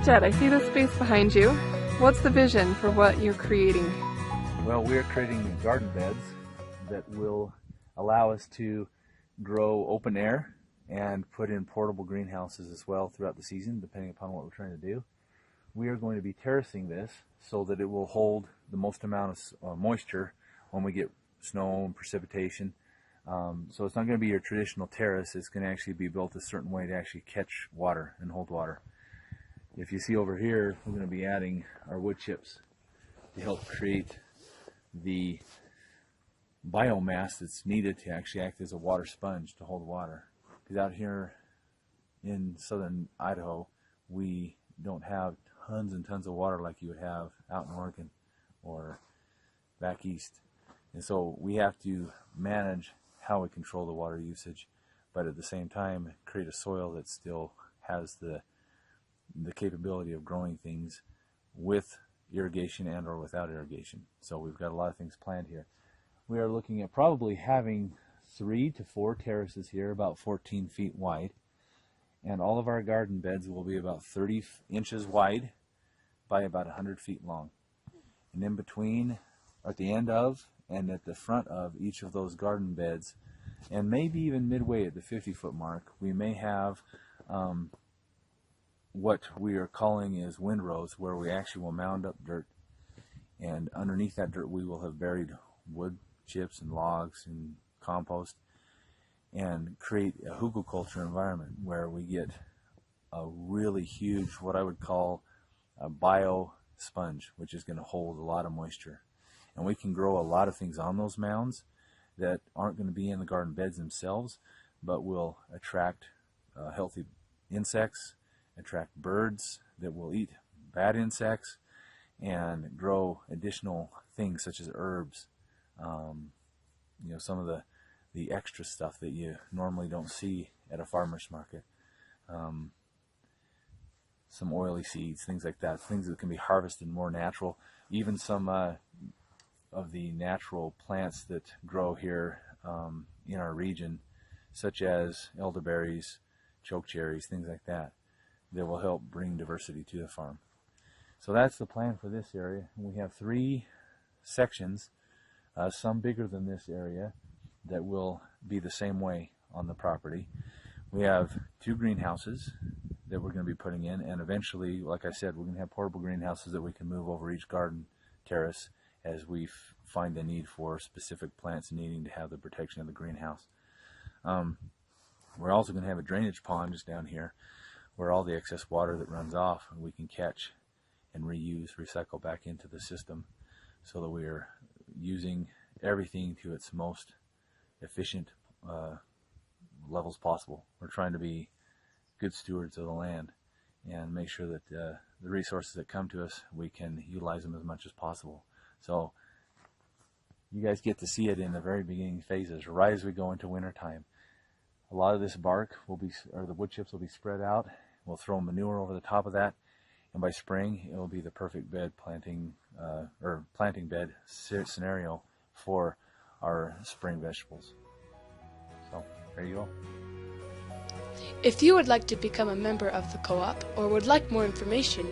Jed, I see the space behind you. What's the vision for what you're creating? Well, we're creating garden beds that will allow us to grow open air and put in portable greenhouses as well throughout the season, depending upon what we're trying to do. We are going to be terracing this so that it will hold the most amount of moisture when we get snow and precipitation. So it's not going to be your traditional terrace. It's going to actually be built a certain way to actually catch water and hold water. If you see over here, we're going to be adding our wood chips to help create the biomass that's needed to actually act as a water sponge to hold water. Because out here in southern Idaho, we don't have tons and tons of water like you would have out in Oregon or back east. And so we have to manage how we control the water usage, but at the same time create a soil that still has the capability of growing things with irrigation and or without irrigation. So we've got a lot of things planned here. We are looking at probably having 3 to 4 terraces here, about 14 feet wide, and all of our garden beds will be about 30 inches wide by about 100 feet long. And in between, at the end of and at the front of each of those garden beds, and maybe even midway at the 50-foot mark, we may have what we are calling is windrows, where we actually will mound up dirt, and underneath that dirt we will have buried wood chips and logs and compost, and create a hugelkultur environment where we get a really huge, what I would call a bio sponge, which is going to hold a lot of moisture. And we can grow a lot of things on those mounds that aren't going to be in the garden beds themselves, but will attract healthy insects, attract birds that will eat bad insects, and grow additional things such as herbs, you know, some of the extra stuff that you normally don't see at a farmer's market, some oily seeds, things like that, things that can be harvested more natural, even some of the natural plants that grow here in our region, such as elderberries, chokecherries, things like that, that will help bring diversity to the farm. So that's the plan for this area. We have 3 sections, some bigger than this area, that will be the same way on the property. We have 2 greenhouses that we're going to be putting in, and eventually, like I said, we're going to have portable greenhouses that we can move over each garden terrace as we find the need for specific plants needing to have the protection of the greenhouse. We're also going to have a drainage pond just down here where all the excess water that runs off we can catch and reuse, recycle back into the system, so that we are using everything to its most efficient levels possible. We're trying to be good stewards of the land and make sure that the resources that come to us, we can utilize them as much as possible. So you guys get to see it in the very beginning phases, right as we go into winter time. A lot of this bark will be, or the wood chips will be spread out. We'll throw manure over the top of that, and by spring it will be the perfect bed planting bed scenario for our spring vegetables. So there you go. If you would like to become a member of the co-op or would like more information,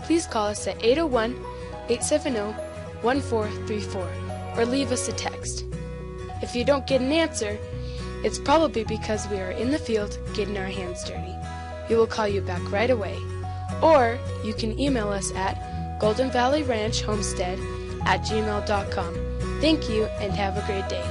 please call us at 801-870-1434 or leave us a text. If you don't get an answer, it's probably because we are in the field getting our hands dirty. We will call you back right away. Or you can email us at goldenvalleyranchhomestead@gmail.com. Thank you and have a great day.